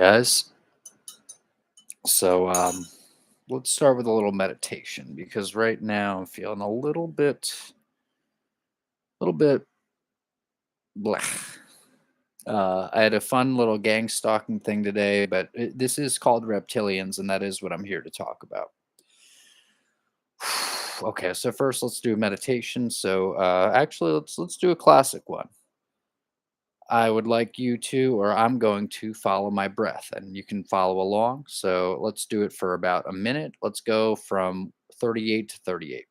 Guys. So let's start with a little meditation because right now I'm feeling a little bit bleh. I had a fun little gang stalking thing today, but this is called Reptilians, and that is what I'm here to talk about. Okay, so first let's do a meditation. So actually, let's do a classic one. I would like you to, or I'm going to follow my breath, and you can follow along. So let's do it for about a minute. Let's go from 38 to 38.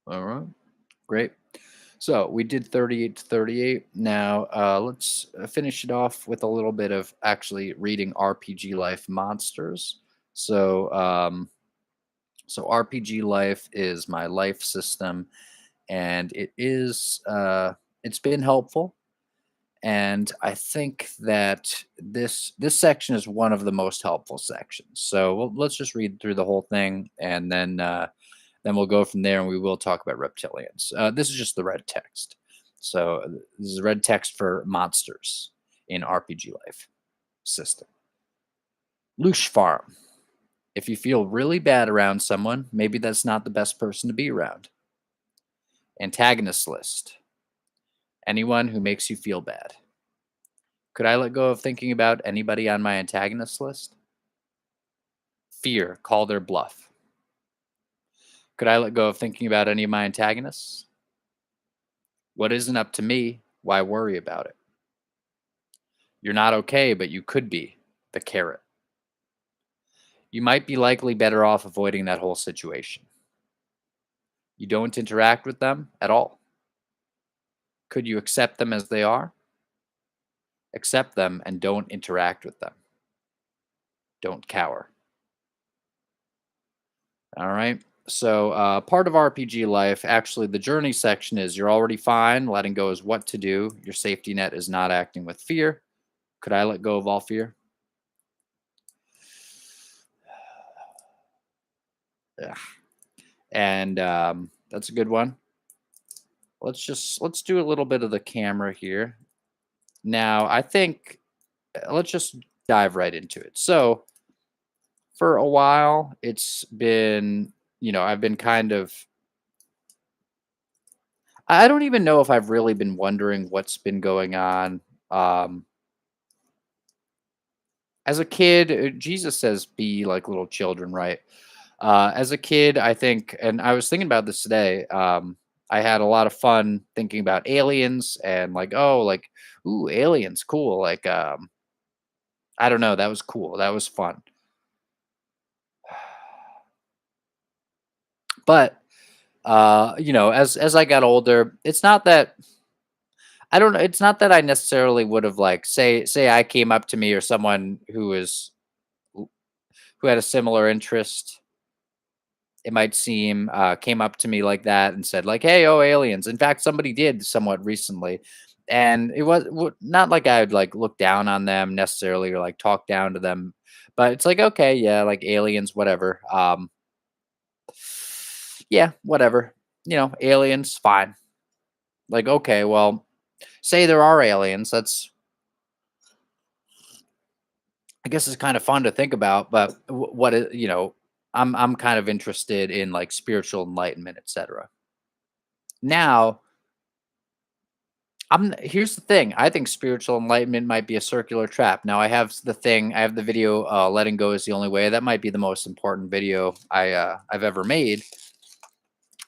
All right, great. So we did 38 to 38. Now let's finish it off with a little bit of actually reading RPG Life Monsters. So, so RPG Life is my life system, and it's been helpful. And I think that this section is one of the most helpful sections. So let's just read through the whole thing, and then we'll go from there, and we will talk about reptilians. This is just the red text. So this is red text for monsters in RPG Life system. Loosh Farm. If you feel really bad around someone, maybe that's not the best person to be around. Antagonist list. Anyone who makes you feel bad. Could I let go of thinking about anybody on my antagonist list? Fear. Call their bluff. Could I let go of thinking about any of my antagonists? What isn't up to me? Why worry about it? You're not okay, but you could be. The carrot. You might be likely better off avoiding that whole situation. You don't interact with them at all. Could you accept them as they are? Accept them and don't interact with them. Don't cower. All right. So, part of RPG life, actually, the journey section is you're already fine. Letting go is what to do. Your safety net is not acting with fear. Could I let go of all fear? Yeah. And that's a good one. Let's do a little bit of the camera here. Now, I think let's just dive right into it. So, for a while, it's been, I've been kind of, I don't even know if I've really been wondering what's been going on. Um, as a kid, Jesus says, be like little children, right? As a kid, I think, and I was thinking about this today. I had a lot of fun thinking about aliens and like, oh, like, ooh, aliens, cool. Like, I don't know, that was cool. That was fun. But as I got older, it's not that I don't know. It's not that I necessarily would have like say I came up to me or someone who had a similar interest. It might seem came up to me like that and said like, "Hey, oh, aliens." In fact, somebody did somewhat recently, and it was not like I would like look down on them necessarily or like talk down to them, but it's like, okay, yeah, like aliens, whatever. Yeah, whatever. Aliens, fine. Like, okay, well, say there are aliens. That's I guess it's kind of fun to think about, but what is I'm kind of interested in like spiritual enlightenment, etc. Now, Here's the thing. I think spiritual enlightenment might be a circular trap. Now I have the video letting go is the only way. That might be the most important video I've ever made.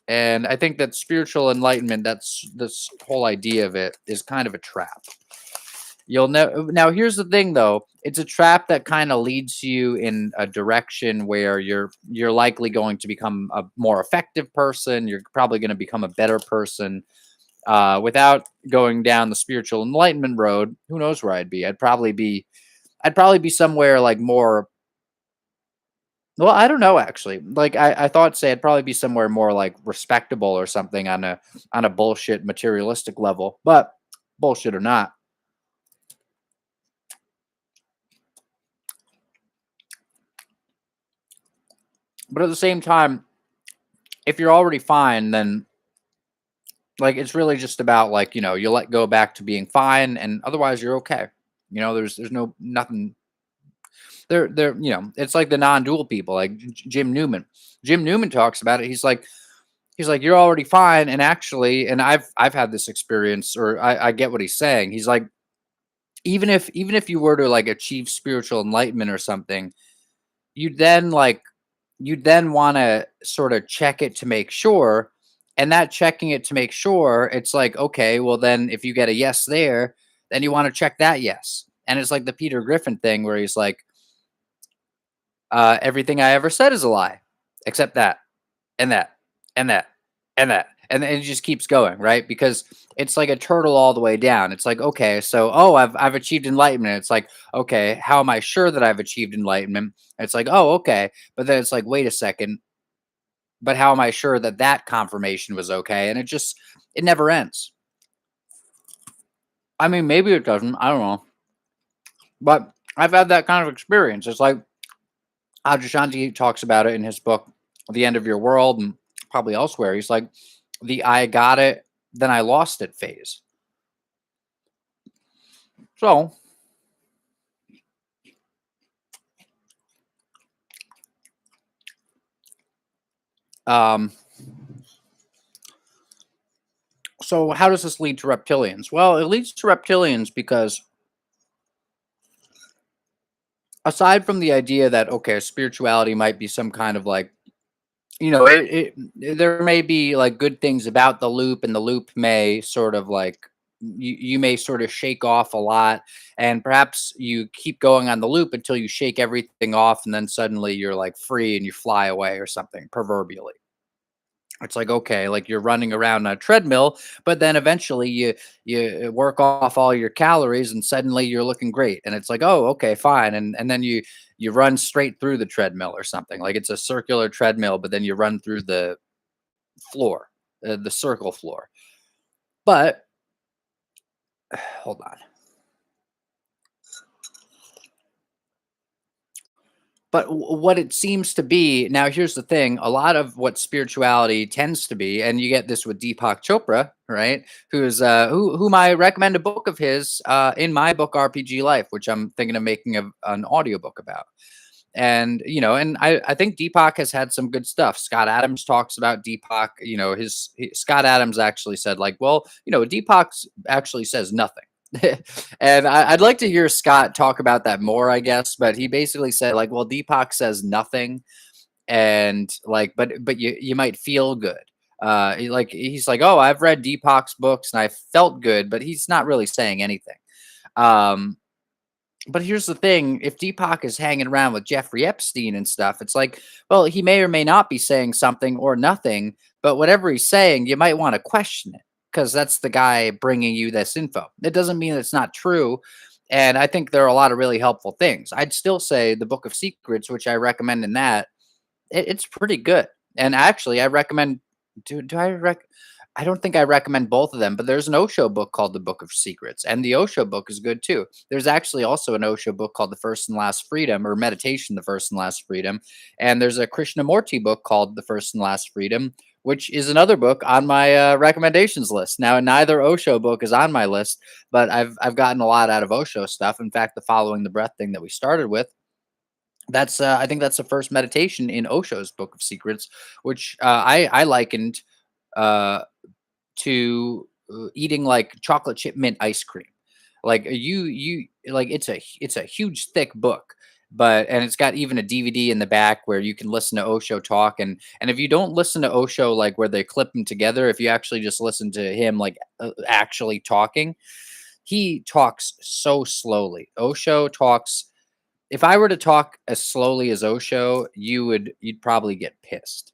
And I think that spiritual enlightenment, that's this whole idea of it is kind of a trap. You'll know. Now here's the thing though. It's a trap that kind of leads you in a direction where you're likely going to become a more effective person. You're probably going to become a better person without going down the spiritual enlightenment road. Who knows where I'd be? I'd probably be somewhere like more. Well, I don't know actually. Like I thought, say I'd probably be somewhere more like respectable or something on a bullshit materialistic level. But bullshit or not, but at the same time, if you're already fine, then like it's really just about like you let go back to being fine, and otherwise you're okay. There's no nothing. They're it's like the non-dual people, like Jim Newman. Jim Newman talks about it. He's like you're already fine, and actually, and I've had this experience, or I get what he's saying. He's like even if you were to like achieve spiritual enlightenment or something, you then like you then want to sort of check it to make sure. And that checking it to make sure, it's like, okay, well, then if you get a yes there, then you want to check that yes. And it's like the Peter Griffin thing where he's like, everything I ever said is a lie, except that, and that, and that, and that. And it just keeps going, right? Because it's like a turtle all the way down. It's like, okay, so I've achieved enlightenment. It's like, okay, how am I sure that I've achieved enlightenment? It's like, oh, okay. But then it's like, wait a second, but how am I sure that that confirmation was okay? And it never ends. I mean, maybe it doesn't. I don't know. But I've had that kind of experience. It's like Adyashanti talks about it in his book, The End of Your World, and probably elsewhere. He's like, the I got it, then I lost it phase. So, um, so how does this lead to reptilians? Well, it leads to reptilians because aside from the idea that, okay, spirituality might be some kind of like there may be like good things about the loop, and the loop may sort of like you may sort of shake off a lot, and perhaps you keep going on the loop until you shake everything off, and then suddenly you're like free and you fly away or something, proverbially. It's like, okay, like you're running around on a treadmill, but then eventually you work off all your calories and suddenly you're looking great. And it's like, oh, okay, fine. And then you run straight through the treadmill or something. Like it's a circular treadmill, but then you run through the floor, the circle floor. But hold on. But what it seems to be now, here's the thing: a lot of what spirituality tends to be, and you get this with Deepak Chopra, right? Whom I recommend a book of his in my book RPG Life, which I'm thinking of making an audiobook about. And and I think Deepak has had some good stuff. Scott Adams talks about Deepak. Scott Adams actually said like, well, Deepak actually says nothing. And I'd like to hear Scott talk about that more, I guess. But he basically said like, well, Deepak says nothing, and like, but you might feel good. He's like, oh, I've read Deepak's books and I felt good, but he's not really saying anything. Um, but here's the thing, if Deepak is hanging around with Jeffrey Epstein and stuff, it's like, well, he may or may not be saying something or nothing, but whatever he's saying, you might want to question it because that's the guy bringing you this info. It doesn't mean it's not true. And I think there are a lot of really helpful things. I'd still say the Book of Secrets, which I recommend in that, it's pretty good. And actually, I recommend. Do I I don't think I recommend both of them, but there's an Osho book called The Book of Secrets, and the Osho book is good too. There's actually also an Osho book called The First and Last Freedom, or Meditation, The First and Last Freedom. And there's a Krishnamurti book called The First and Last Freedom, which is another book on my recommendations list. Now, neither Osho book is on my list, but I've gotten a lot out of Osho stuff. In fact, the Following the Breath thing that we started with, that's I think that's the first meditation in Osho's Book of Secrets, which I likened uh, to eating like chocolate chip mint ice cream. Like you like it's a huge thick book, but and it's got even a DVD in the back where you can listen to Osho talk. And if you don't listen to Osho like where they clip them together, if you actually just listen to him like actually talking, he talks so slowly. Osho talks, if I were to talk as slowly as Osho, you'd probably get pissed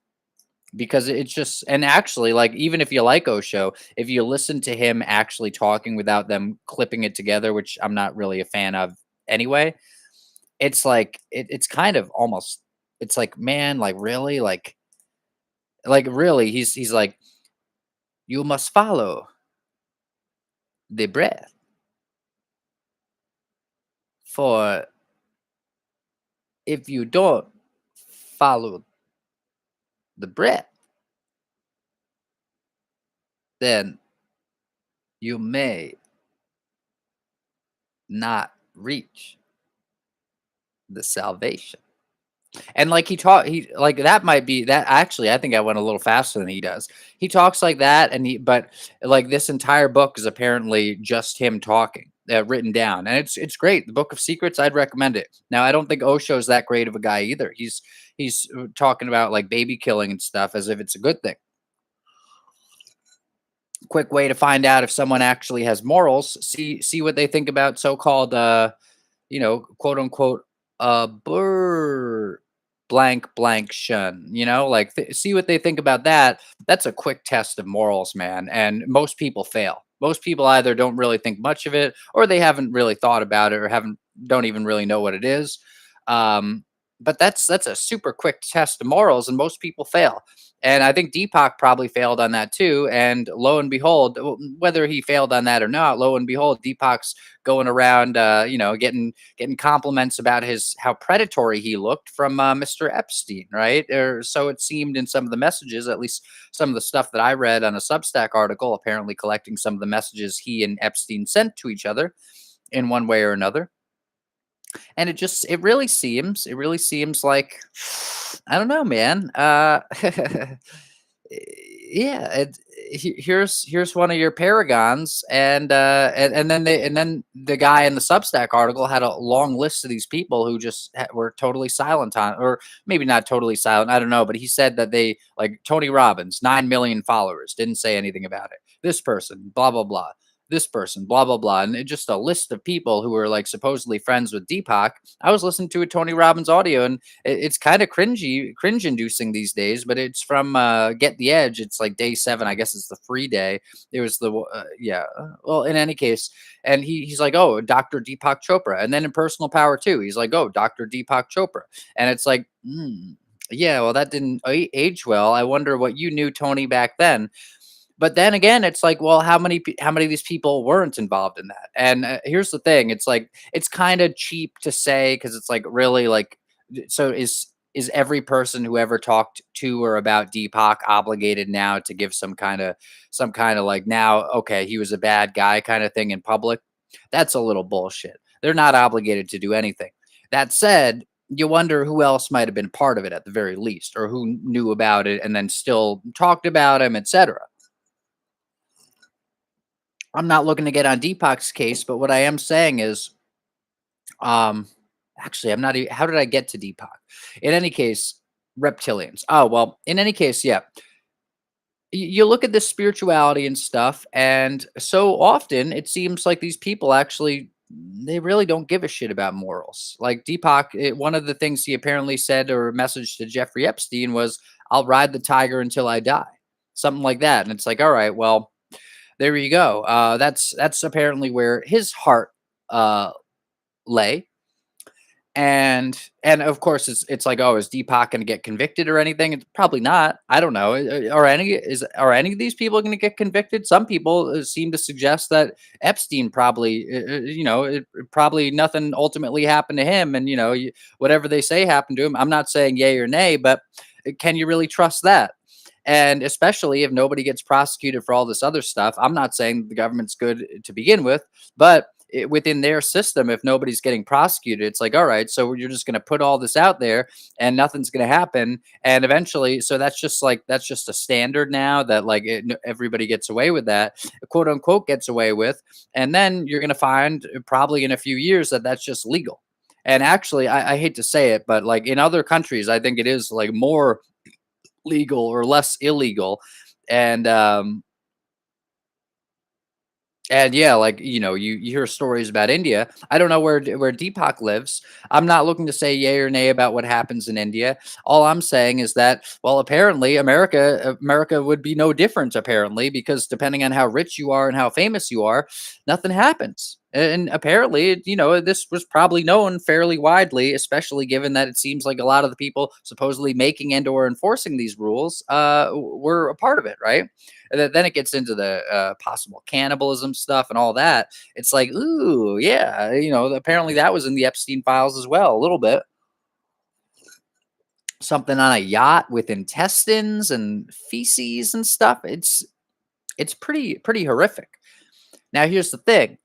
because it's just, and actually, like, even if you like Osho, if you listen to him actually talking without them clipping it together, which I'm not really a fan of anyway, it's like it's kind of almost, it's like, man, like really, like really, he's like, you must follow the breath, for if you don't follow the breath, then you may not reach the salvation. And like he taught, he like that might be that actually I think I went a little faster than he does. He talks like that, and he but like this entire book is apparently just him talking, written down, and it's great. The Book of Secrets, I'd recommend it. Now I don't think Osho's that great of a guy either. He's talking about like baby killing and stuff as if it's a good thing. Quick way to find out if someone actually has morals: see what they think about so-called quote unquote, blank blank shun, like see what they think about that. That's a quick test of morals, man. And most people fail. Most people either don't really think much of it, or they haven't really thought about it, or don't even really know what it is. But that's a super quick test of morals, and most people fail. And I think Deepak probably failed on that too. And lo and behold, whether he failed on that or not, lo and behold, Deepak's going around, getting compliments about his how predatory he looked from Mr. Epstein, right? Or so it seemed in some of the messages, at least some of the stuff that I read on a Substack article, apparently collecting some of the messages he and Epstein sent to each other in one way or another. And it really seems like I don't know, man. Yeah, here's one of your paragons, and then the guy in the Substack article had a long list of these people who just were totally silent on, or maybe not totally silent, I don't know, but he said that they, like Tony Robbins, 9 million followers, didn't say anything about it. This person, blah blah blah. This person, blah blah blah, and just a list of people who were like supposedly friends with Deepak. I was listening to a Tony Robbins audio, and it's kind of cringe inducing these days, but it's from Get the Edge. It's like day 7, I guess it's the free day. It was the yeah, well, in any case, and he's like, oh, Dr. Deepak Chopra, and then in Personal Power 2, he's like, oh, Dr. Deepak Chopra, and it's like, yeah, well, that didn't age well. I wonder what you knew, Tony, back then. But then again, it's like, well, how many of these people weren't involved in that? And here's the thing: it's like it's kind of cheap to say, because it's like really like, so is every person who ever talked to or about Deepak obligated now to give some kind of like, now, okay, he was a bad guy kind of thing in public? That's a little bullshit. They're not obligated to do anything. That said, you wonder who else might have been part of it at the very least, or who knew about it and then still talked about him, etc. I'm not looking to get on Deepak's case, but what I am saying is, um, actually, I'm not. How did I get to Deepak? In any case, reptilians. Oh well. In any case, yeah. You look at this spirituality and stuff, and so often it seems like these people actually they really don't give a shit about morals. Like Deepak, one of the things he apparently said or messaged to Jeffrey Epstein was, "I'll ride the tiger until I die," something like that. And it's like, all right, well, there you go. That's apparently where his heart uh, lay. And of course it's like, oh, is Deepak going to get convicted or anything? It's probably not. I don't know. Are any of these people going to get convicted? Some people seem to suggest that Epstein probably, probably nothing ultimately happened to him, and whatever they say happened to him. I'm not saying yay or nay, but can you really trust that? And especially if nobody gets prosecuted for all this other stuff. I'm not saying the government's good to begin with, but within their system, if nobody's getting prosecuted, it's like, all right, so you're just going to put all this out there and nothing's going to happen. And eventually, so that's just like, that's just a standard now that like everybody gets away with that, quote unquote, gets away with. And then you're going to find probably in a few years that that's just legal. And actually, I hate to say it, but like in other countries, I think it is like more legal or less illegal. And and yeah, like, you hear stories about India. I don't know where Deepak lives. I'm not looking to say yay or nay about what happens in India. All I'm saying is that, well, apparently America would be no different, apparently, because depending on how rich you are and how famous you are, nothing happens. And apparently, this was probably known fairly widely, especially given that it seems like a lot of the people supposedly making and or enforcing these rules were a part of it, right? And then it gets into the possible cannibalism stuff and all that. It's like, ooh, yeah, apparently that was in the Epstein files as well, a little bit. Something on a yacht with intestines and feces and stuff. It's pretty horrific. Now, here's the thing.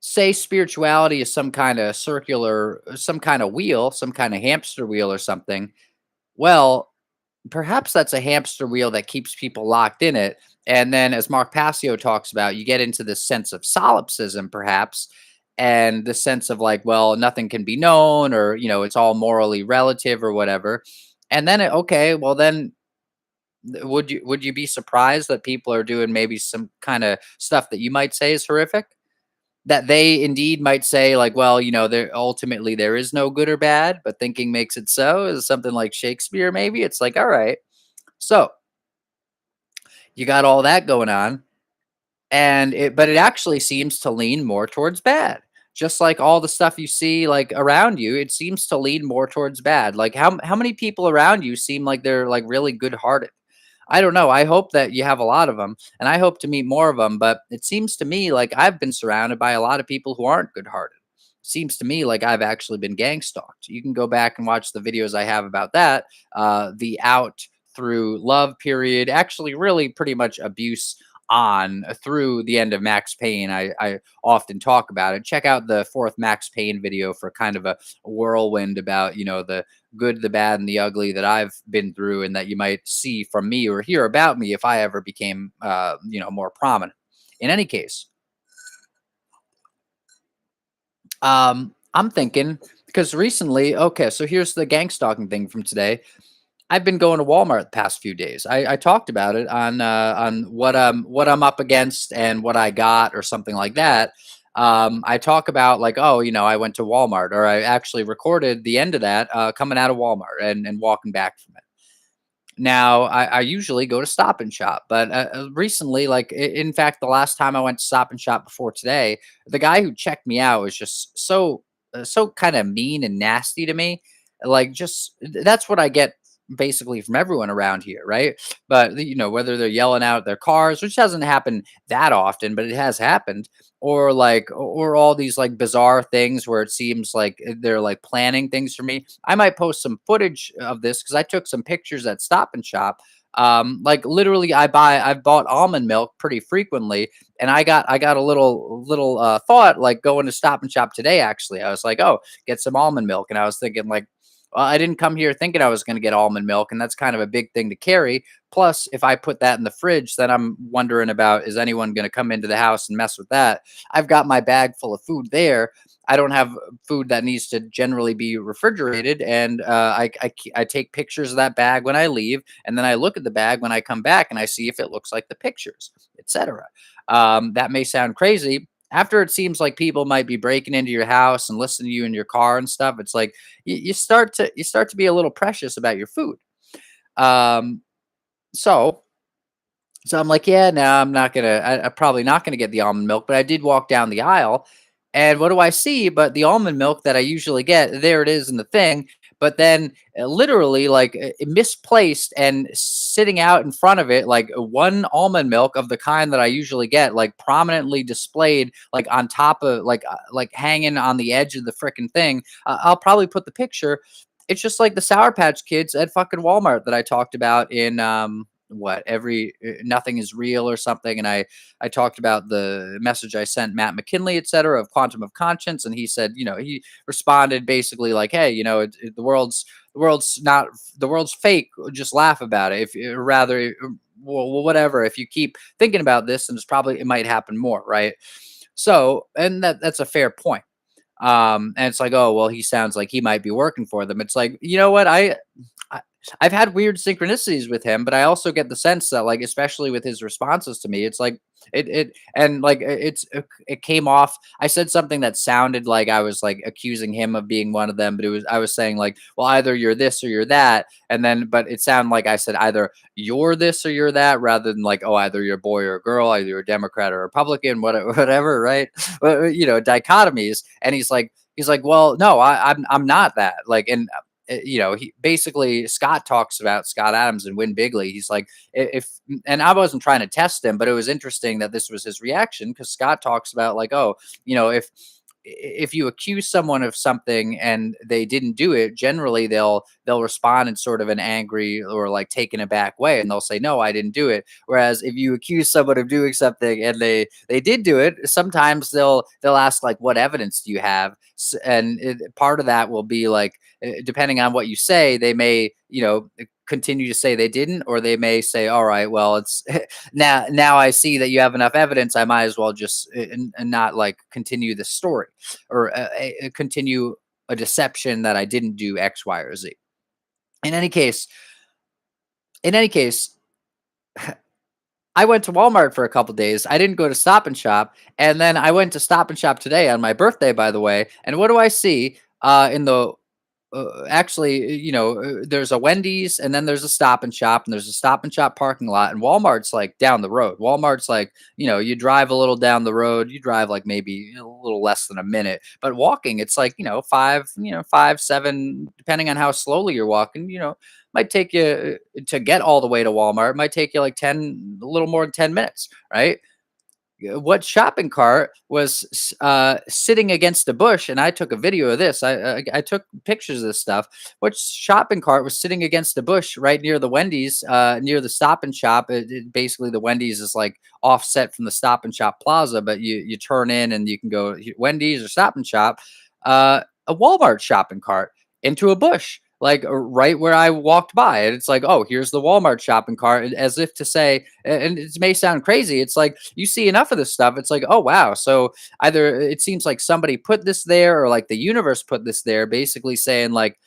Say spirituality is some kind of circular, some kind of wheel, some kind of hamster wheel or something. Well, perhaps that's a hamster wheel that keeps people locked in it. And then, as Mark Passio talks about, you get into this sense of solipsism, perhaps, and the sense of like, well, nothing can be known, or it's all morally relative, or whatever. And then, okay, well, then would you be surprised that people are doing maybe some kind of stuff that you might say is horrific? That they indeed might say like, well, there ultimately there is no good or bad, but thinking makes it so, is something like Shakespeare. Maybe it's like, all right, so you got all that going on, but it actually seems to lean more towards bad. Just like all the stuff you see like around you, it seems to lean more towards bad. Like how many people around you seem like they're like really good hearted? I don't know. I hope that you have a lot of them, and I hope to meet more of them. But it seems to me like I've been surrounded by a lot of people who aren't good hearted. Seems to me like I've actually been gang stalked. You can go back and watch the videos I have about that. The out through love period, actually, really pretty much abuse on through the end of Max Payne. I often talk about it. Check out the fourth Max Payne video for kind of a whirlwind about, the good, the bad, and the ugly that I've been through, and that you might see from me or hear about me if I ever became, more prominent. In any case, I'm thinking, because recently, okay, so here's the gang stalking thing from today. I've been going to Walmart the past few days. I talked about it on what I'm up against and what I got or something like that. I talk about like, oh, I went to Walmart, or I actually recorded the end of that coming out of Walmart and walking back from it. Now, I usually go to Stop and Shop, but recently, like in fact, the last time I went to Stop and Shop before today, the guy who checked me out was just so kind of mean and nasty to me. Like, just that's what I get basically from everyone around here, right? But whether they're yelling out their cars, which doesn't happen that often, but it has happened, or like, or all these like bizarre things where it seems like they're like planning things for me. I might post some footage of this because I took some pictures at Stop and Shop. Like literally, I've bought almond milk pretty frequently, and I got a little thought like going to Stop and Shop today. Actually, I was like, oh, get some almond milk, and I was thinking like, well, I didn't come here thinking I was going to get almond milk, and that's kind of a big thing to carry. Plus, if I put that in the fridge, then I'm wondering about, is anyone going to come into the house and mess with that? I've got my bag full of food there. I don't have food that needs to generally be refrigerated, and I take pictures of that bag when I leave, and then I look at the bag when I come back, and I see if it looks like the pictures, etc. That may sound crazy. After it seems like people might be breaking into your house and listening to you in your car and stuff, it's like you start to be a little precious about your food. Um, so so I'm like, yeah, no, I'm probably not gonna get the almond milk, but I did walk down the aisle, and what do I see? But the almond milk that I usually get, there it is in the thing. But then, literally, like misplaced and sitting out in front of it, like one almond milk of the kind that I usually get, like prominently displayed, like on top of, like hanging on the edge of the freaking thing. I'll probably put the picture. It's just like the Sour Patch Kids at fucking Walmart that I talked about in what every nothing is real or something, and I talked about the message I sent Matt McKinley, et cetera, of quantum of conscience, and he said, he responded basically like, hey, the world's not the world's fake. Just laugh about it. If rather, well, whatever. If you keep thinking about this, then it might happen more, right? So, and that's a fair point. And it's like, oh well, he sounds like he might be working for them. It's like, you know what, I I've had weird synchronicities with him, but I also get the sense that, like, especially with his responses to me, it's like it came off. I said something that sounded like I was like accusing him of being one of them, but I was saying like, well, either you're this or you're that, and then but it sounded like I said either you're this or you're that, rather than like, oh, either you're a boy or a girl, either you're a Democrat or a Republican, whatever, right? Dichotomies. And he's like, well, no, I'm not that. Like, and he basically, Scott talks about Scott Adams and Win Bigley. He's like, if, and I wasn't trying to test him, but it was interesting that this was his reaction, because Scott talks about like, oh, if you accuse someone of something and they didn't do it, generally they'll respond in sort of an angry or like taken aback way, and they'll say, no, I didn't do it. Whereas if you accuse someone of doing something and they did do it, sometimes they'll ask like, what evidence do you have? And part of that will be like, depending on what you say, they may continue to say they didn't, or they may say, all right, well, it's now I see that you have enough evidence, I might as well just and not like continue the story, or continue a deception that I didn't do X, Y, or Z. In any case, in any case, I went to Walmart for a couple days. I didn't go to Stop and Shop, and then I went to Stop and Shop today on my birthday, by the way. And what do I see in the actually, there's a Wendy's, and then there's a Stop and Shop, and there's a Stop and Shop parking lot, and Walmart's like down the road. Walmart's like, you drive a little down the road, you drive like maybe a little less than a minute, but walking, it's like, 5, 7, depending on how slowly you're walking, might take you to get all the way to Walmart, might take you like 10, a little more than 10 minutes, right? What shopping cart was sitting against a bush, and I took a video of this. I took pictures of this stuff. What shopping cart was sitting against a bush right near the Wendy's, near the Stop and Shop? Basically, the Wendy's is like offset from the Stop and Shop plaza, but you turn in and you can go Wendy's or Stop and Shop. A Walmart shopping cart into a bush, like right where I walked by. And it's like, oh, here's the Walmart shopping cart, as if to say, and it may sound crazy, it's like you see enough of this stuff, it's like, oh wow. So either it seems like somebody put this there, or like the universe put this there, basically saying like,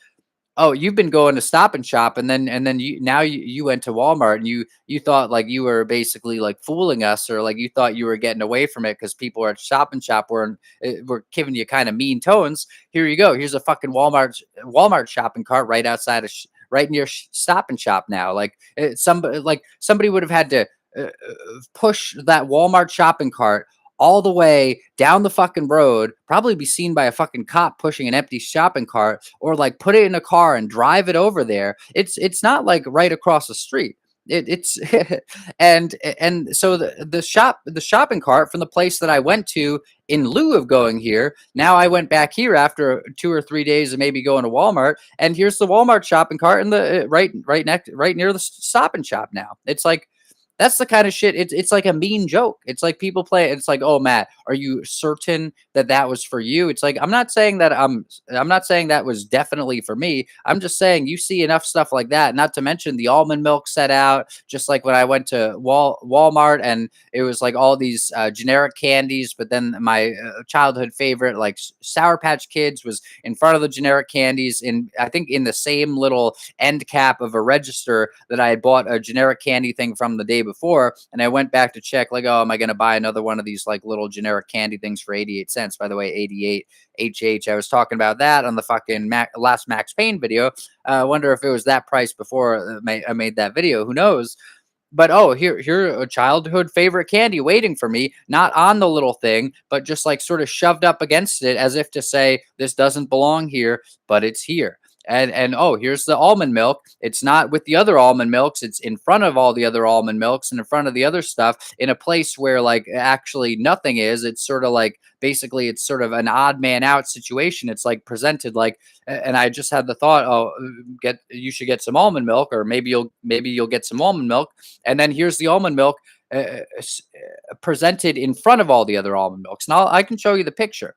oh, you've been going to Stop and Shop, and then you went to Walmart, and you thought like you were basically like fooling us, or like you thought you were getting away from it because people at Stop and Shop were giving you kind of mean tones. Here you go. Here's a fucking Walmart shopping cart right outside of right near Stop and Shop now. Like somebody would have had to push that Walmart shopping cart all the way down the fucking road, probably be seen by a fucking cop pushing an empty shopping cart, or like put it in a car and drive it over there. It's not like right across the street. It's and so the shopping cart from the place that I went to in lieu of going here. Now I went back here after 2 or 3 days of maybe going to Walmart, and here's the Walmart shopping cart in the right near the Stop and Shop. Now it's like, that's the kind of shit. It's like a mean joke. It's like people play. It's like, oh, Matt, are you certain that that was for you? It's like, I'm not saying that I'm not saying that was definitely for me. I'm just saying you see enough stuff like that. Not to mention the almond milk set out. Just like when I went to Walmart, and it was like all these generic candies, but then my childhood favorite, like Sour Patch Kids, was in front of the generic candies. In, I think, in the same little end cap of a register that I had bought a generic candy thing from the day before. And I went back to check, like, oh, am I going to buy another one of these like little generic candy things for 88 cents? By the way, 88 HH. I was talking about that on the fucking last Max Payne video. I wonder if it was that price before I made that video. Who knows? But oh, here a childhood favorite candy waiting for me, not on the little thing, but just like sort of shoved up against it, as if to say, this doesn't belong here, but it's here. And oh, here's the almond milk. It's not with the other almond milks. It's in front of all the other almond milks and in front of the other stuff in a place where like actually nothing is. It's sort of like basically it's sort of an odd man out situation. It's like presented like, and I just had the thought, oh, get you should get some almond milk, or maybe you'll get some almond milk, and then here's the almond milk presented in front of all the other almond milks. Now I can show you the picture.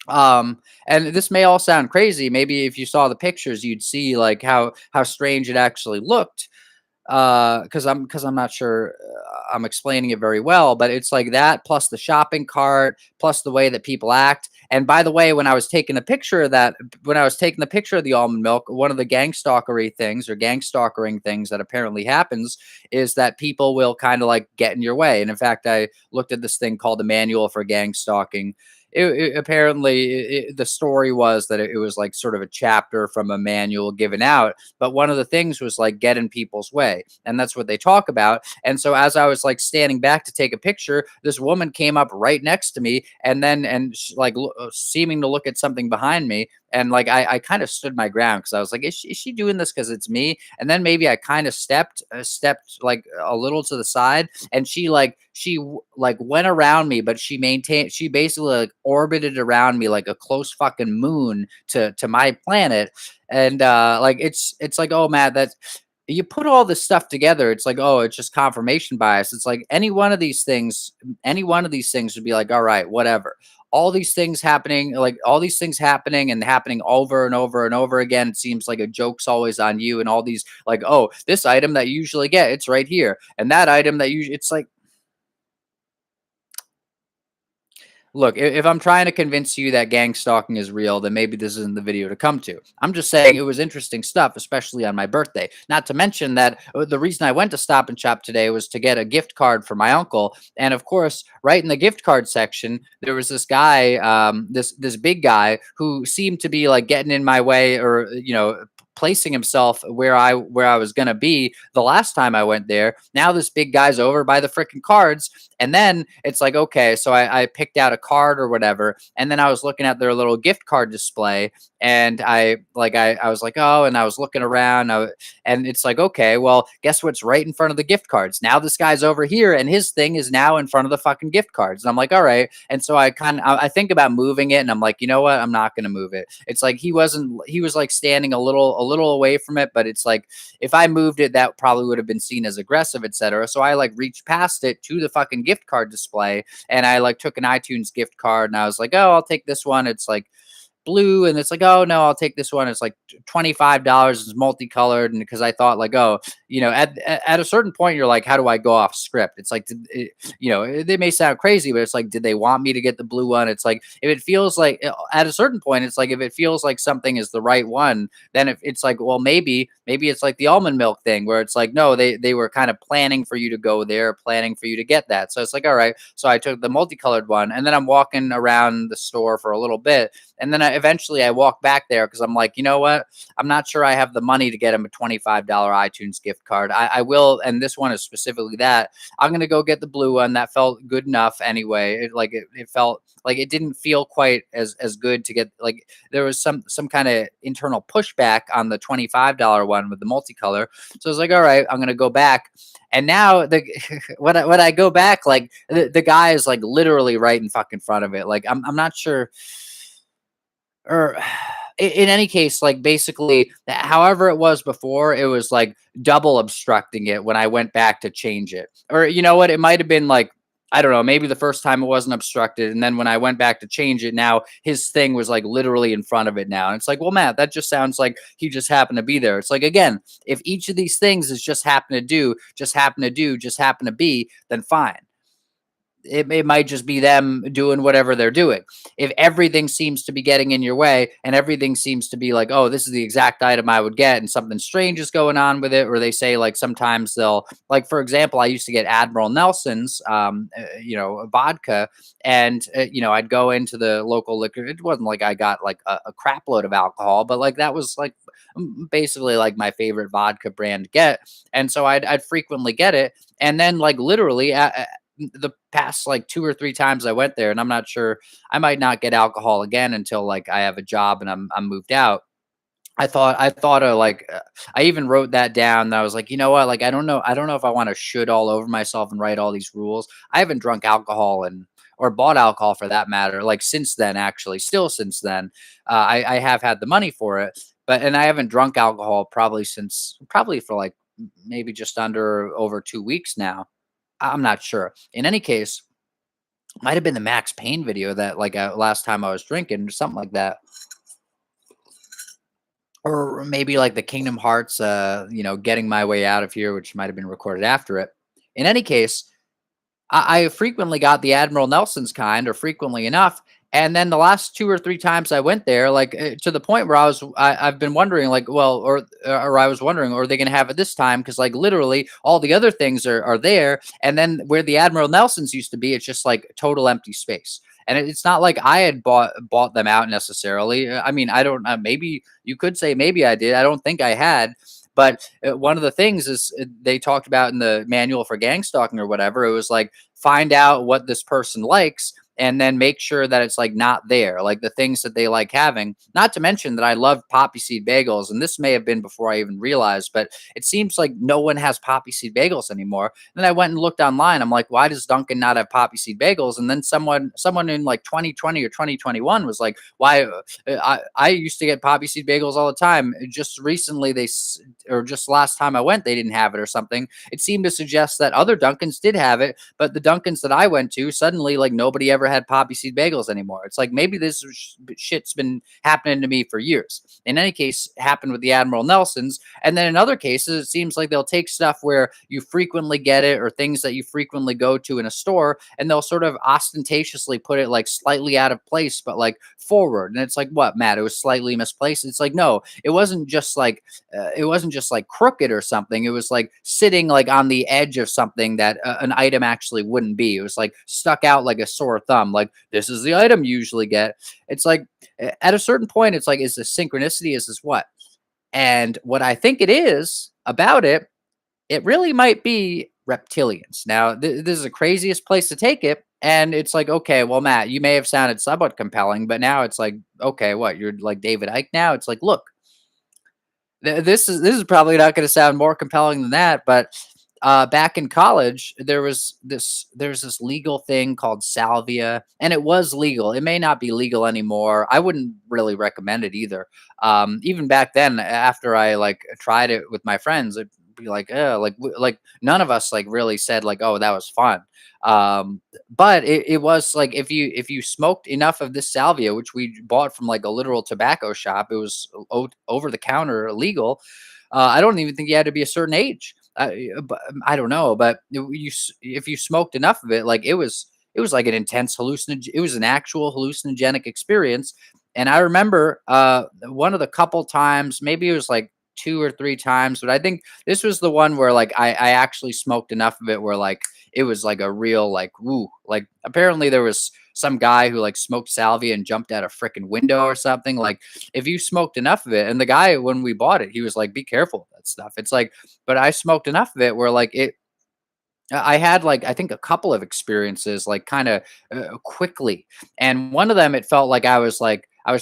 And this may all sound crazy. Maybe if you saw the pictures, you'd see like how strange it actually looked. Because I'm not sure I'm explaining it very well, but it's like that plus the shopping cart plus the way that people act. And by the way, when I was taking a picture of that, when I was taking the picture of the almond milk, one of the gang stalkery things or gang stalkering things that apparently happens is that people will kind of like get in your way. And in fact, I looked at this thing called the Manual for Gang Stalking. Apparently, the story was that it was like sort of a chapter from a manual given out, but one of the things was like get in people's way, and that's what they talk about. And so as I was like standing back to take a picture, this woman came up right next to me, and then seeming to look at something behind me, and like I kind of stood my ground because I was like, is she doing this because it's me? And then maybe I kind of stepped like a little to the side, and she went around me, but she basically like orbited around me like a close fucking moon to my planet. And like it's like, oh man, that you put all this stuff together, it's like, oh, it's just confirmation bias. It's like any one of these things would be like, all right, whatever. All these things happening and happening over and over and over again. It seems like a joke's always on you, and all these like, oh, this item that you usually get, it's right here, and that item that you, it's like, look, if I'm trying to convince you that gang stalking is real, then maybe this isn't the video to come to. I'm just saying it was interesting stuff, especially on my birthday. Not to mention that the reason I went to Stop and Shop today was to get a gift card for my uncle. And of course, right in the gift card section, there was this guy, this big guy who seemed to be like getting in my way, or placing himself where I was gonna be the last time I went there. Now this big guy's over by the freaking cards, and then it's like, okay, so I picked out a card or whatever, and then I was looking at their little gift card display, and I was like, oh, and I was looking around, and it's like, okay, well, guess what's right in front of the gift cards? Now this guy's over here, and his thing is now in front of the fucking gift cards, and I'm like, all right, and so I think about moving it, and I'm like, you know what, I'm not gonna move it. It's like he was like standing a little away from it, but it's like if I moved it, that probably would have been seen as aggressive, etc. So I like reached past it to the fucking gift card display, and I like took an iTunes gift card, and I was like, oh, I'll take this one. It's like blue, and it's like, oh no, I'll take this one. It's like $25. It's multicolored, and because I thought like, oh, at a certain point, you're like, how do I go off script? It's like, they may sound crazy, but it's like, did they want me to get the blue one? It's like if it feels like at a certain point, it's like if it feels like something is the right one, then if it's like, well, maybe it's like the almond milk thing where it's like, no, they were kind of planning for you to go there, planning for you to get that. So it's like, all right, so I took the multicolored one, and then I'm walking around the store for a little bit, and then eventually I walk back there because I'm like, you know what? I'm not sure I have the money to get him a $25 iTunes gift card. I will, and this one is specifically that. I'm gonna go get the blue one. That felt good enough anyway. It felt like it didn't feel quite as good to get, like there was some kind of internal pushback on the $25 one with the multicolor. So I was like, all right, I'm gonna go back. And now when I go back, like the guy is like literally right in fucking front of it. Like I'm not sure, or in any case, like basically, however it was before, it was like double obstructing it when I went back to change it. Or you know what? It might have been like, I don't know, maybe the first time it wasn't obstructed. And then when I went back to change it, now his thing was like literally in front of it now. And it's like, well, Matt, that just sounds like he just happened to be there. It's like, again, if each of these things is just happen to do, just happen to do, just happen to be, then fine. It might just be them doing whatever they're doing. If everything seems to be getting in your way and everything seems to be like, oh, this is the exact item I would get, and something strange is going on with it, or they say like sometimes they'll, like, for example, I used to get Admiral Nelson's, vodka, and, I'd go into the local liquor. It wasn't like I got like a crap load of alcohol, but like that was like basically like my favorite vodka brand to get. And so I'd frequently get it. And then like literally the past like 2 or 3 times I went there, and I'm not sure, I might not get alcohol again until like I have a job and I'm moved out. I thought of like I even wrote that down. And I was like, you know what? Like, I don't know if I want to should all over myself and write all these rules. I haven't drunk alcohol and or bought alcohol for that matter. Like since then, actually, still since then, I have had the money for it, but and I haven't drunk alcohol probably for like maybe just under over 2 weeks now. I'm not sure. In any case, might have been the Max Payne video that like last time I was drinking or something like that. Or maybe like the Kingdom Hearts, getting my way out of here, which might have been recorded after it. In any case, I frequently got the Admiral Nelson's kind, or frequently enough. And then the last 2 or 3 times I went there, like to the point where I've been wondering, like, well, or I was wondering, are they going to have it this time? Because like literally all the other things are there, and then where the Admiral Nelson's used to be, it's just like total empty space. And it's not like I had bought them out necessarily. I mean, I don't. Maybe you could say maybe I did. I don't think I had. But one of the things is they talked about in the manual for gang stalking or whatever. It was like find out what this person likes and then make sure that it's like not there, like the things that they like having. Not to mention that I love poppy seed bagels, and this may have been before I even realized, but it seems like no one has poppy seed bagels anymore. And then I went and looked online. I'm like, why does Dunkin' not have poppy seed bagels? And then someone in like 2020 or 2021 was like, why? I used to get poppy seed bagels all the time. Just recently, or just last time I went, they didn't have it or something. It seemed to suggest that other Dunkins did have it, but the Dunkins that I went to, suddenly, like nobody ever had poppy seed bagels anymore. It's like maybe this shit's been happening to me for years. In any case, it happened with the Admiral Nelsons. And then in other cases, it seems like they'll take stuff where you frequently get it or things that you frequently go to in a store, and they'll sort of ostentatiously put it like slightly out of place, but like forward. And it's like, what, Matt? It was slightly misplaced. It's like, no, it wasn't just like crooked or something. It was like sitting like on the edge of something that an item actually wouldn't be. It was like stuck out like a sore thumb. Like this is the item you usually get. It's like at a certain point, it's like, is this synchronicity? Is this what? And what I think it is about it, it really might be reptilians. Now, this is the craziest place to take it. And it's like, okay, well, Matt, you may have sounded somewhat compelling, but now it's like, okay, what? You're like David Icke now? It's like, look, this is probably not going to sound more compelling than that, but back in college, there's this legal thing called salvia, and it was legal. It may not be legal anymore. I wouldn't really recommend it either. Even back then, after I like tried it with my friends, it'd be like, like none of us like really said like, oh, that was fun. But it was like if you smoked enough of this salvia, which we bought from like a literal tobacco shop, it was over the counter legal. I don't even think you had to be a certain age. But I don't know, but if you smoked enough of it, like it was like an intense hallucinogen. It was an actual hallucinogenic experience. And I remember one of the couple times, maybe it was like 2 or 3 times, but I think this was the one where like I actually smoked enough of it where like it was like a real like woo. Like apparently there was some guy who like smoked salvia and jumped out a freaking window or something. Like if you smoked enough of it, and the guy when we bought it, he was like, "Be careful of that stuff." It's like, but I smoked enough of it where like I had like I think a couple of experiences like kind of quickly, and one of them it felt like I was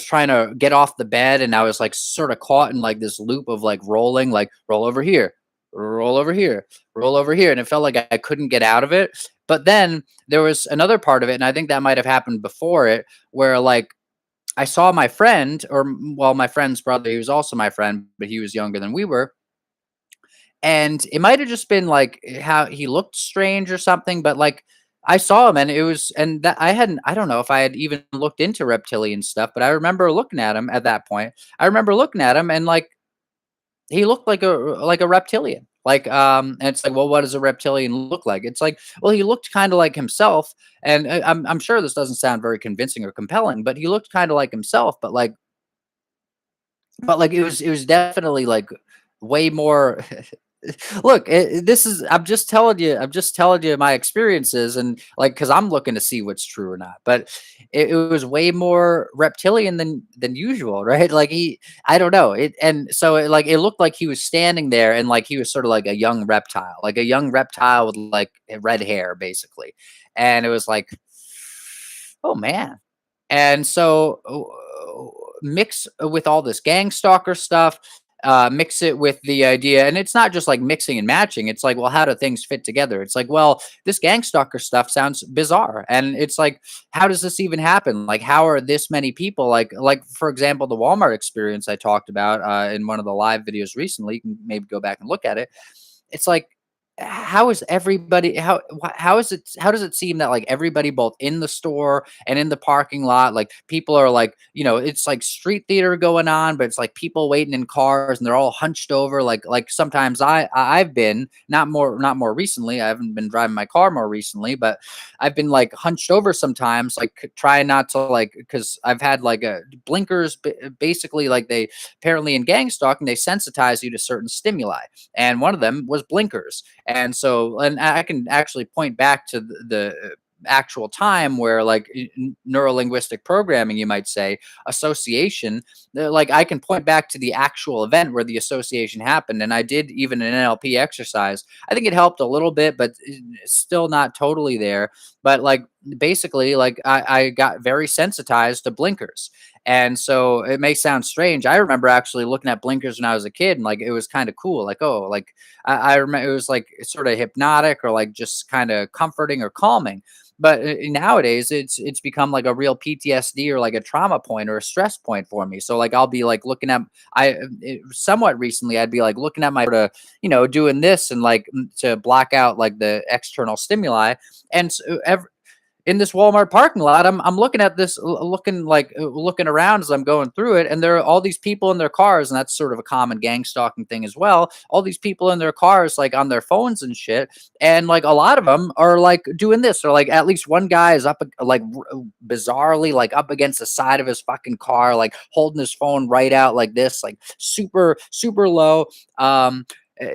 trying to get off the bed, and I was like sort of caught in like this loop of like rolling, like roll over here, roll over here, roll over here, and it felt like I couldn't get out of it. But then there was another part of it, and I think that might have happened before it, where like I saw my friend, well, my friend's brother, he was also my friend, but he was younger than we were, and it might have just been like how he looked strange or something, but like I saw him and it was and that I don't know if I had even looked into reptilian stuff, but I remember looking at him at that point. I remember looking at him and like he looked like a reptilian. Like and it's like, well, what does a reptilian look like? It's like, well, he looked kind of like himself, and I'm sure this doesn't sound very convincing or compelling, but he looked kind of like himself, but like it was definitely like way more. Look, this is I'm just telling you my experiences, and like because I'm looking to see what's true or not, but it was way more reptilian than usual, right? Like I don't know it, and so like it looked like he was standing there, and like he was sort of like a young reptile with like red hair basically, and it was like, oh man. And so mix with all this gang stalker stuff, mix it with the idea, and it's not just like mixing and matching. It's like, well, how do things fit together? It's like, well, this gang stalker stuff sounds bizarre, and it's like, how does this even happen? Like, how are this many people like for example, the Walmart experience I talked about in one of the live videos recently. You can maybe go back and look at it. It's like, how is everybody how is it how does it seem that like everybody both in the store and in the parking lot, like people are like, it's like street theater going on, but it's like people waiting in cars and they're all hunched over, like sometimes I've been, not more recently, I haven't been driving my car more recently, but I've been like hunched over sometimes, like trying not to, like, because I've had like a blinkers, basically, like they apparently in gang stalking they sensitize you to certain stimuli, and one of them was blinkers. And so, and I can actually point back to the actual time where, like, neuro-linguistic programming, you might say, association, like I can point back to the actual event where the association happened. And I did even an NLP exercise. I think it helped a little bit, but still not totally there. But like basically, like I got very sensitized to blinkers. And so it may sound strange. I remember actually looking at blinkers when I was a kid, and like it was kind of cool. Like, oh, like I remember it was like sort of hypnotic or like just kind of comforting or calming. But nowadays, it's become like a real PTSD or like a trauma point or a stress point for me. So like I'll be like looking at somewhat recently, I'd be like looking at my sort of, doing this and like to block out like the external stimuli. And so, in this Walmart parking lot, I'm looking at this, looking around as I'm going through it, and there are all these people in their cars, and that's sort of a common gang stalking thing as well. All these people in their cars, like on their phones and shit, and like a lot of them are like doing this, or like at least one guy is up, like bizarrely, like up against the side of his fucking car, like holding his phone right out like this, like super super low.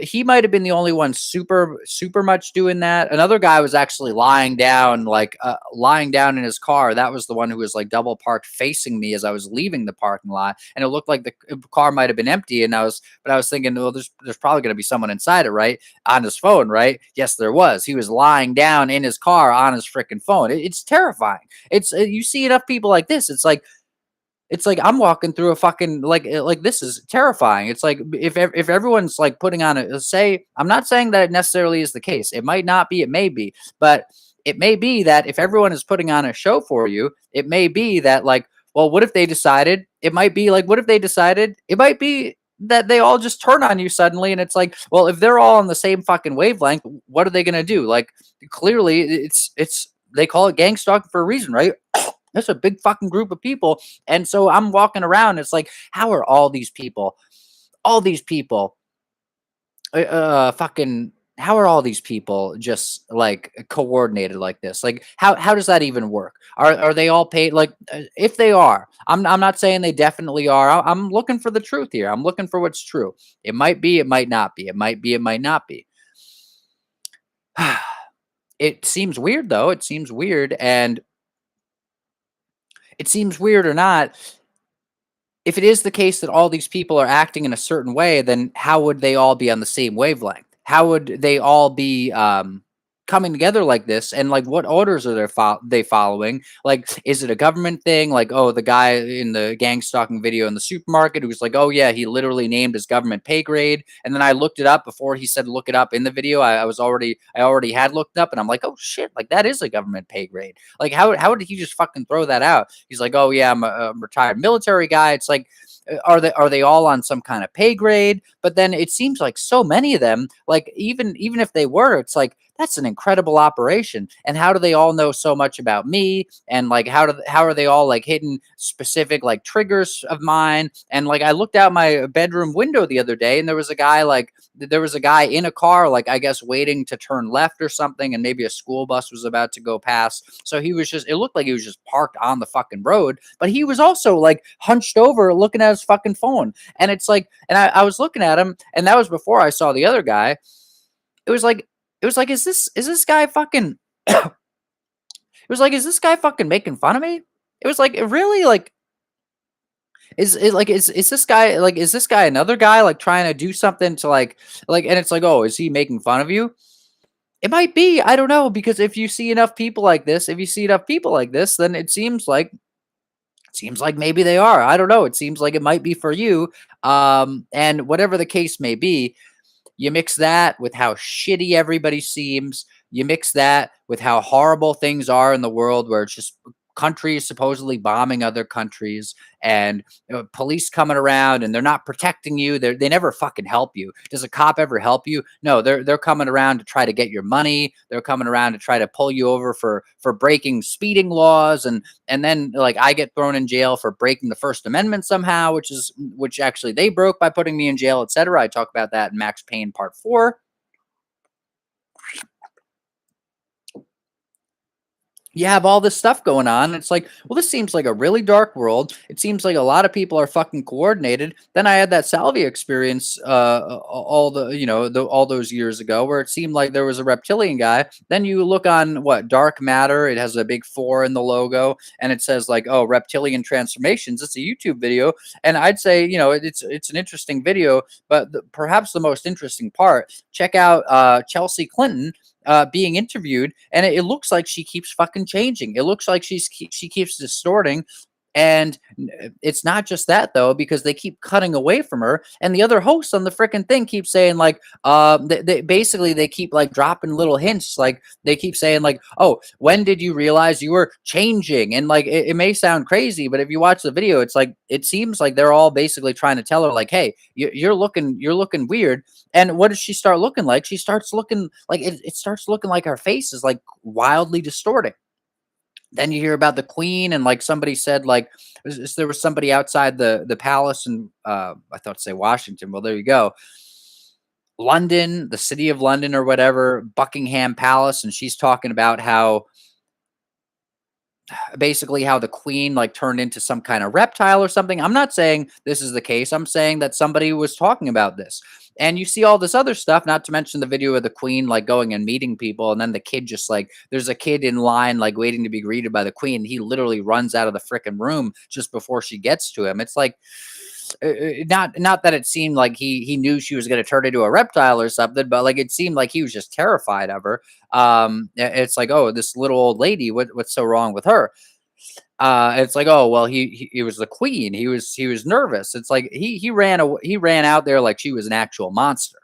He might have been the only one super much doing that. Another guy was actually lying down, like lying down in his car. That was the one who was like double parked facing me as I was leaving the parking lot, and it looked like the car might have been empty. And I was thinking, well, there's probably going to be someone inside it, right? On his phone, right? Yes, there was. He was lying down in his car on his freaking phone. It's terrifying. It's you see enough people like this. It's like I'm walking through a fucking, like this is terrifying. It's like if everyone's like putting on a say, I'm not saying that it necessarily is the case. It might not be, it may be, but it may be that if everyone is putting on a show for you, it may be that like, well, what if they decided? It might be like, what if they decided? It might be that they all just turn on you suddenly, and it's like, well, if they're all on the same fucking wavelength, what are they gonna do? Like clearly, it's they call it gang stalking for a reason, right? That's a big fucking group of people. And so I'm walking around. It's like, how are all these people, fucking, how are all these people just like coordinated like this? Like, how does that even work? Are they all paid? Like, if they are, I'm not saying they definitely are. I'm looking for the truth here. I'm looking for what's true. It might be, it might not be. It might be, it might not be. It seems weird though. It seems weird. And it seems weird or not, if it is the case that all these people are acting in a certain way, then how would they all be on the same wavelength? How would they all be coming together like this? And like, what orders are they following? Like, is it a government thing? Like, oh, the guy in the gang stalking video in the supermarket who was like, oh yeah, he literally named his government pay grade. And then I looked it up before he said look it up in the video. I already had looked up, and I'm like, oh shit, like that is a government pay grade. Like, how did he just fucking throw that out? He's like, oh yeah, I'm a retired military guy. It's like, are they all on some kind of pay grade? But then it seems like so many of them, like even if they were, it's like that's an incredible operation. And how do they all know so much about me? And like how are they all like hitting specific like triggers of mine? And like I looked out my bedroom window the other day, and there was a guy in a car, like I guess waiting to turn left or something, and maybe a school bus was about to go past. So it looked like he was just parked on the fucking road, but he was also like hunched over looking at his fucking phone. And it's like, and I was looking at him, and that was before I saw the other guy. It was like, is this guy fucking, it was like, is this guy fucking making fun of me? It was like, really? Like, is this guy, like, is this guy another guy, like, trying to do something to, and it's like, "Oh, is he making fun of you?" It might be, I don't know, because if you see enough people like this, then Seems like maybe they are. I don't know. It seems like it might be for you. And whatever the case may be, you mix that with how shitty everybody seems. You mix that with how horrible things are in the world, where it's just countries supposedly bombing other countries, and police coming around and they're not protecting you. They never fucking help you. Does a cop ever help you? No, they're coming around to try to get your money. They're coming around to try to pull you over for breaking speeding laws, and then like I get thrown in jail for breaking the First Amendment somehow, which actually they broke by putting me in jail, etc. I talk about that in Max Payne Part 4. You have all this stuff going on. It's like, well, this seems like a really dark world. It seems like a lot of people are fucking coordinated. Then I had that Salvia experience, all the, all those years ago, where it seemed like there was a reptilian guy. Then you look on what Dark Matter. It has a big 4 in the logo, and it says like, oh, reptilian transformations. It's a YouTube video, and I'd say, it's an interesting video, but perhaps the most interesting part. Check out Chelsea Clinton being interviewed, and it looks like she keeps fucking changing. It looks like she keeps distorting. And it's not just that though, because they keep cutting away from her, and the other hosts on the freaking thing keep saying like, they basically they keep like dropping little hints, like they keep saying like, oh, when did you realize you were changing? And like it may sound crazy, but if you watch the video, it's like it seems like they're all basically trying to tell her like, hey, you're looking weird. And what does she start looking like? She starts looking like it starts looking like her face is like wildly distorting. Then you hear about the queen, and like somebody said like there was somebody outside the palace, and I thought to say Washington. Well, there you go. London, the city of London or whatever, Buckingham Palace, and she's talking about how basically how the queen like turned into some kind of reptile or something. I'm not saying this is the case. I'm saying that somebody was talking about this. And you see all this other stuff, not to mention the video of the queen like going and meeting people, and then the kid just like there's a kid in line like waiting to be greeted by the queen. He literally runs out of the freaking room just before she gets to him. It's like not that it seemed like he knew she was going to turn into a reptile or something, but like it seemed like he was just terrified of her. It's like, oh, this little old lady, what's so wrong with her? It's like, oh well, he was the queen. He was nervous. It's like he ran out there like she was an actual monster.